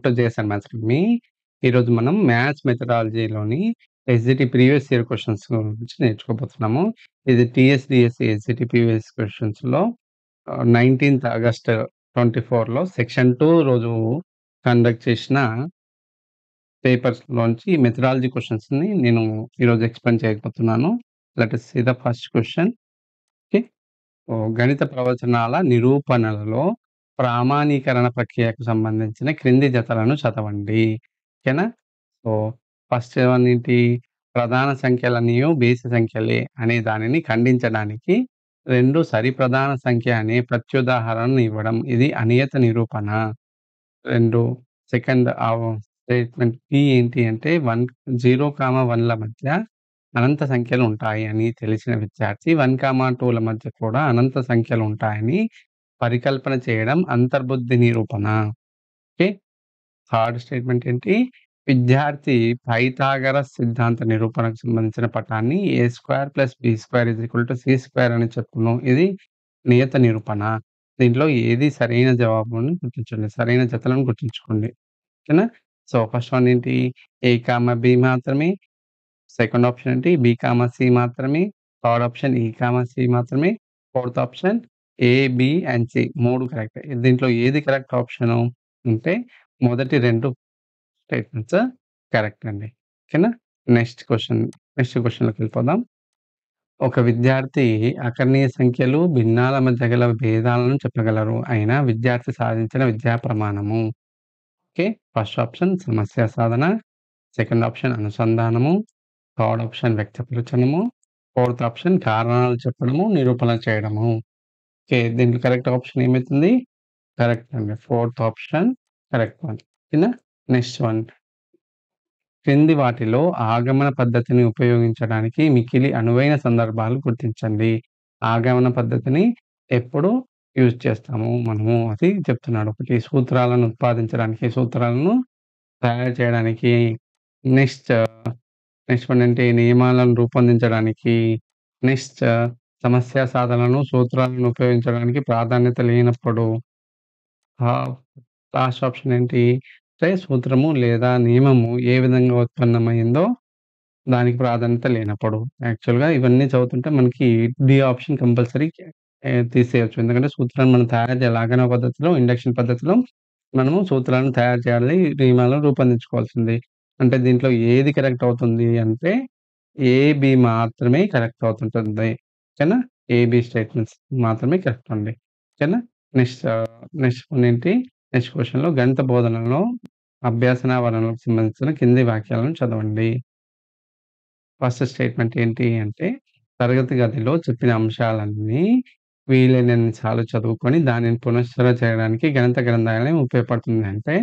To JS and maths academy. ఈరోజు మనం maths మెథడాలజీలోని ఎస్‌జిటి ప్రీవియస్ ఇయర్ క్వెషన్స్ గురించి నేర్చుకోబోతున్నాము. ఇది టీఎస్‌డీఎస్‌సీ ఎస్‌జిటి ప్రీవియస్ క్వెషన్స్‌లో 19థ్ ఆగస్ట్ 24లో సెక్షన్ 2 రోజు కండక్ట్ చేసిన పేపర్స్‌లోంచి మెథడాలజీ క్వెషన్స్‌ని నేను ఈరోజు ఎక్స్‌ప్లెయిన్ చేయబోతున్నాను. Let us see the first question. Okay. గణిత ప్రవచనాల నిరూపణలలో ప్రామాణీకరణ ప్రక్రియకు సంబంధించిన క్రింది జతలను చదవండి. ఓకేనా? సో, ఫస్ట్ వన్ ఏంటి? ప్రధాన సంఖ్యలన్నీయు బేసి సంఖ్యలే అనే దానిని ఖండించడానికి 2 సరిప్రధాన సంఖ్య అనే ప్రత్యుదాహరణను ఇవ్వడం. ఇది అనియత నిరూపణ. 2 సెకండ్ స్టేట్మెంట్ బి ఏంటి అంటే 0, 1ల మధ్య అనంత సంఖ్యలు ఉంటాయి అని తెలిసిన విద్యార్థి 1, 2ల మధ్య కూడా అనంత సంఖ్యలు ఉంటాయని పరికల్పన చేయడం అంతర్బుద్ధి నిరూపణ. ఓకే. థర్డ్ స్టేట్మెంట్ ఏంటి? విద్యార్థి పైథాగరస్ సిద్ధాంత నిరూపణకు సంబంధించిన పటాన్ని a²+b² అని చెప్పును. ఇది నియత నిరూపణ. దీంట్లో ఏది సరైన జవాబుని గుర్తించండి. సరైన జతలను గుర్తుంచుకోండి. ఓకేనా? సో, ఫస్ట్ వన్ ఏంటి? a, b మాత్రమే. సెకండ్ ఆప్షన్ ఏంటి? b, c మాత్రమే. థర్డ్ ఆప్షన్ e, c మాత్రమే. Fourth option a, b and c 3 కరెక్టే. దీంట్లో ఏది కరెక్ట్ ఆప్షను అంటే మొదటి 2 స్టేట్మెంట్స్ కరెక్ట్ అండి. ఓకేనా? నెక్స్ట్ క్వెషన్‌లోకి వెళ్ళిపోదాం. ఒక విద్యార్థి అకర్ణీయ సంఖ్యలు, భిన్నాల మధ్య గల భేదాలను చెప్పగలరు. అయినా విద్యార్థి సాధించిన విద్యా ప్రమాణము. ఓకే. ఫస్ట్ ఆప్షన్ సమస్య సాధన. సెకండ్ ఆప్షన్ అనుసంధానము. థర్డ్ ఆప్షన్ వ్యక్తపరచడము. ఫోర్త్ ఆప్షన్ కారణాలు చెప్పడము, నిరూపణ చేయడము. ఓకే. దీంట్లో కరెక్ట్ ఆప్షన్ ఏమైతుంది? కరెక్ట్ అండి. Fourth option correct one. ఓకేనా? Next one. క్రింది వాటిలో ఆగమన పద్ధతిని ఉపయోగించడానికి మిక్కిలి అనువైన సందర్భాలు గుర్తించండి. ఆగమన పద్ధతిని ఎప్పుడు యూజ్ చేస్తాము మనము అది చెప్తున్నాడు. ఒకటి సూత్రాలను ఉత్పాదించడానికి, సూత్రాలను తయారు చేయడానికి. నెక్స్ట్ నెక్స్ట్ వన్ ఏంటి? నియమాలను రూపొందించడానికి. నెక్స్ట్ సమస్య సాధనను, సూత్రాలను ఉపయోగించడానికి ప్రాధాన్యత లేనప్పుడు. లాస్ట్ ఆప్షన్ ఏంటి? అంటే సూత్రము లేదా నియమము ఏ విధంగా ఉత్పన్నమైందో దానికి ప్రాధాన్యత లేనప్పుడు. యాక్చువల్‌గా ఇవన్నీ చదువుతుంటే మనకి డి ఆప్షన్ కంపల్సరీ తీసేయొచ్చు. ఎందుకంటే సూత్రాన్ని మనం తయారు చేయాలి. ఆగమన పద్ధతిలో, ఇండక్షన్ పద్ధతిలో మనము సూత్రాలను తయారు చేయాలి. నియమాలను రూపొందించుకోవాల్సింది. అంటే దీంట్లో ఏది కరెక్ట్ అవుతుంది అంటే ఏ, బి మాత్రమే కరెక్ట్ అవుతుంటుంది. ఓకేనా? ఏ, బి స్టేట్మెంట్స్ మాత్రమే కరెక్ట్ అండి. ఓకేనా? నెక్స్ట్ వన్ ఏంటి? నెక్స్ట్ క్వెషన్‌లో గణిత బోధనలో అభ్యాసన వనరులకు సంబంధించిన కింది వాక్యాలను చదవండి. ఫస్ట్ స్టేట్మెంట్ ఏంటి అంటే, తరగతి గదిలో చెప్పిన అంశాలన్నీ వీలైనన్ని సార్లు చదువుకొని దానిని పునశ్చరణ చేయడానికి గణిత గ్రంథాలయం ఉపయోగపడుతుంది. అంటే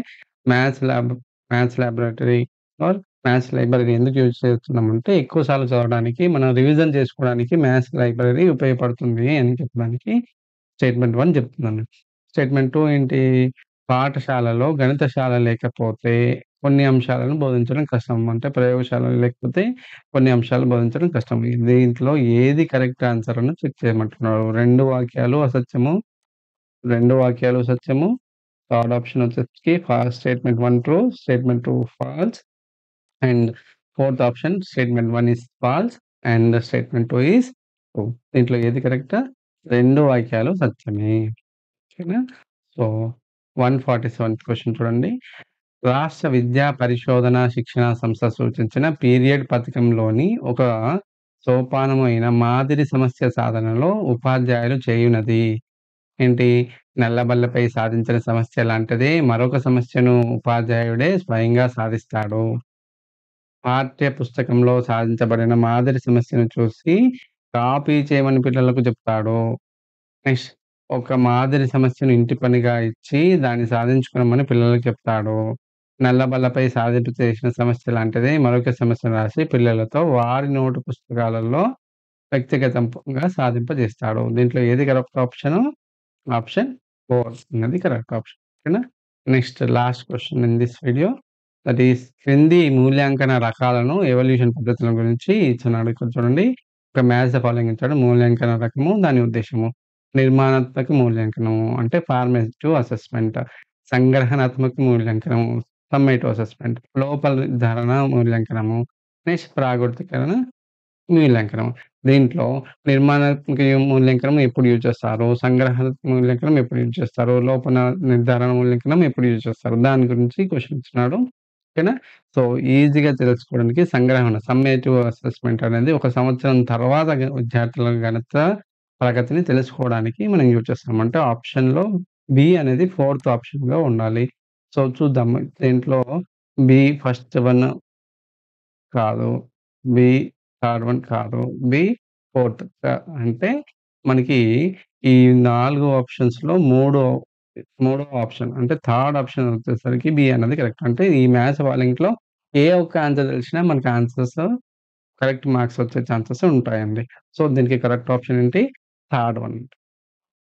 maths lab maths laboratory or maths library ఎందుకు యూజ్ చేస్తున్నామంటే, ఎక్కువ సార్లు చదవడానికి, మనం రివిజన్ చేసుకోవడానికి మ్యాథ్స్ లైబ్రరీ ఉపయోగపడుతుంది అని చెప్పడానికి స్టేట్మెంట్ 1 చెప్తున్నాను. స్టేట్మెంట్ 2 ఏంటి? పాఠశాలలో గణితశాల లేకపోతే కొన్ని అంశాలను బోధించడం కష్టం. అంటే ప్రయోగశాలలు లేకపోతే కొన్ని అంశాలు బోధించడం కష్టం. దీంట్లో ఏది కరెక్ట్ ఆన్సర్ అని చెక్ చేయమంటున్నాడు. 2 వాక్యాలు అసత్యము, 2 వాక్యాలు సత్యము. థర్డ్ ఆప్షన్ వచ్చేసి statement 1 true, statement 2 false and fourth option statement 1 is false and statement 2 is true. దీంట్లో ఏది కరెక్ట్? 2 వాక్యాలు సత్యమే. ఓకేనా? సో, 147th క్వెషన్ చూడండి. రాష్ట్ర విద్యా పరిశోధన శిక్షణా సంస్థ సూచించిన పీరియడ్ పథకంలోని ఒక సోపానము అయిన మాదిరి సమస్య సాధనలో ఉపాధ్యాయులు చేయునది ఏంటి? నల్లబల్లపై సాధించిన సమస్య లాంటిదే మరొక సమస్యను ఉపాధ్యాయుడే స్వయంగా సాధిస్తాడు. పాఠ్య పుస్తకంలో సాధించబడిన మాదిరి సమస్యను చూసి కాపీ చేయమని పిల్లలకు చెప్తాడు. నెక్స్ట్ ఒక మాదిరి సమస్యను ఇంటి పనిగా ఇచ్చి దాన్ని సాధించుకోమని పిల్లలకు చెప్తాడు. నల్లబల్లపై సాధింపు చేసిన సమస్య లాంటిదే మరొక సమస్యను రాసి పిల్లలతో వారి నోటు పుస్తకాలలో వ్యక్తిగతంగా సాధింపజేస్తాడు. దీంట్లో ఏది కరెక్ట్ ఆప్షను? ఆప్షన్ 4 అన్నది కరెక్ట్ ఆప్షన్. ఓకేనా? Next last question in this video that is క్రింది మూల్యాంకన రకాలను ఎవల్యూషన్ పద్ధతుల గురించి ఇచ్చినాడు. ఇక్కడ చూడండి. ఒక మ్యాచ్ ద ఫాలోయింగ్ ఇచ్చాడు. మూల్యాంకన రకము, దాని ఉద్దేశ్యము. నిర్మాణాత్మక మూల్యాంకనము అంటే ఫార్మేటివ్ అసెస్మెంట్. సంగ్రహణాత్మక మూల్యాంకనము సమ్మేటివ్ అసెస్‌మెంట్. లోపల నిర్ధారణ మూల్యాంకనము. నెక్స్ట్ ప్రాగోడికరణ మూల్యాంకనం. దీంట్లో నిర్మాణాత్మక మూల్యాంకనం ఎప్పుడు యూజ్ చేస్తారు? సంగ్రహాత్మక మూల్యాంకనం ఎప్పుడు యూజ్ చేస్తారు? లోపల నిర్ధారణ మూల్యాంకనం ఎప్పుడు యూజ్ చేస్తారు? దాని గురించి క్వెషన్ ఇచ్చినాడు. ఓకేనా? సో, ఈజీగా తెలుసుకోవడానికి సంగ్రహణ సమ్మేటివ్ అసెస్‌మెంట్ అనేది ఒక సంవత్సరం తర్వాత విద్యార్థుల గణిత ప్రగతిని తెలుసుకోవడానికి మనం యూజ్ చేస్తాం. అంటే ఆప్షన్‌లో బి అనేది ఫోర్త్ ఆప్షన్‌గా ఉండాలి. సో, చూద్దాం దీంట్లో బి ఫస్ట్ వన్ కాదు. బి థర్డ్ వన్ కాదు. బి ఫోర్త్ అంటే మనకి ఈ 4 ఆప్షన్స్‌లో మూడో ఆప్షన్ అంటే థర్డ్ ఆప్షన్ వచ్చేసరికి బి అన్నది కరెక్ట్. అంటే ఈ మ్యాథ్స్ వాలింక్‌లో ఏ ఒక్క ఆన్సర్ తెలిసినా మనకి ఆన్సర్స్ కరెక్ట్ మార్క్స్ వచ్చే ఛాన్సెస్ ఉంటాయండి. సో, దీనికి కరెక్ట్ ఆప్షన్ ఏంటి? Third one.